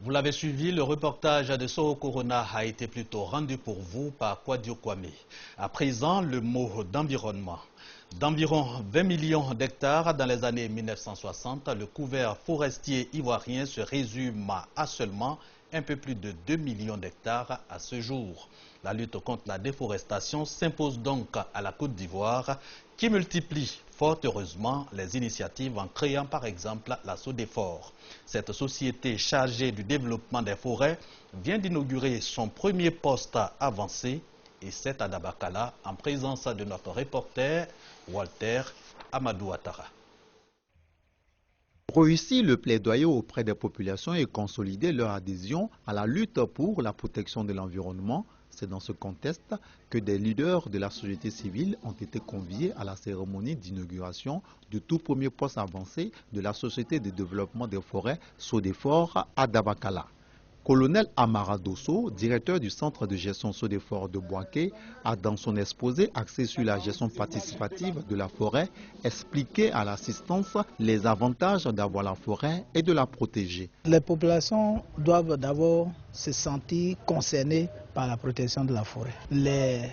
Vous l'avez suivi, le reportage de Soho Corona a été plutôt rendu pour vous par Kwadio Kwame. À présent, le mot d'environnement. D'environ 20 millions d'hectares dans les années 1960, le couvert forestier ivoirien se résume à seulement un peu plus de 2 millions d'hectares à ce jour. La lutte contre la déforestation s'impose donc à la Côte d'Ivoire qui multiplie fort heureusement les initiatives en créant par exemple la SODEFOR. Cette société chargée du développement des forêts vient d'inaugurer son premier poste avancé et c'est à Dabakala en présence de notre reporter Walter Amadou Ouattara. Réussir le plaidoyer auprès des populations et consolider leur adhésion à la lutte pour la protection de l'environnement, c'est dans ce contexte que des leaders de la société civile ont été conviés à la cérémonie d'inauguration du tout premier poste avancé de la Société de développement des forêts SODEFOR à Dabakala. Colonel Amara Dosso, directeur du centre de gestion SODEFOR de Bouaké, a dans son exposé axé sur la gestion participative de la forêt, expliqué à l'assistance les avantages d'avoir la forêt et de la protéger. Les populations doivent d'abord se sentir concernées par la protection de la forêt. Les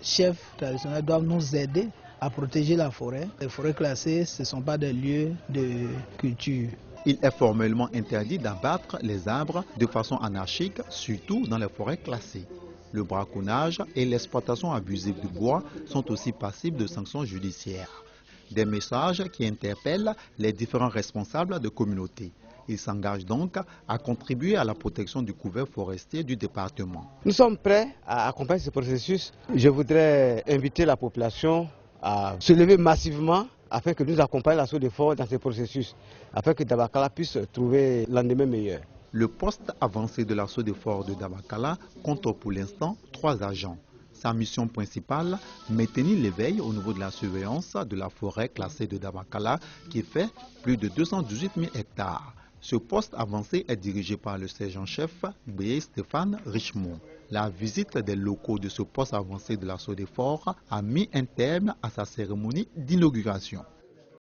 chefs traditionnels doivent nous aider à protéger la forêt. Les forêts classées, ce ne sont pas des lieux de culture. Il est formellement interdit d'abattre les arbres de façon anarchique, surtout dans les forêts classées. Le braconnage et l'exploitation abusive du bois sont aussi passibles de sanctions judiciaires. Des messages qui interpellent les différents responsables de communautés. Ils s'engagent donc à contribuer à la protection du couvert forestier du département. Nous sommes prêts à accompagner ce processus. Je voudrais inviter la population à se lever massivement afin que nous accompagnions la SODEFOR dans ce processus, afin que Dabakala puisse trouver l'endemain meilleur. Le poste avancé de la SODEFOR de Dabakala compte pour l'instant 3 agents. Sa mission principale, maintenir l'éveil au niveau de la surveillance de la forêt classée de Dabakala qui fait plus de 218 000 hectares. Ce poste avancé est dirigé par le sergent-chef Béé Stéphane Richemont. La visite des locaux de ce poste avancé de la SODEFOR a mis un terme à sa cérémonie d'inauguration.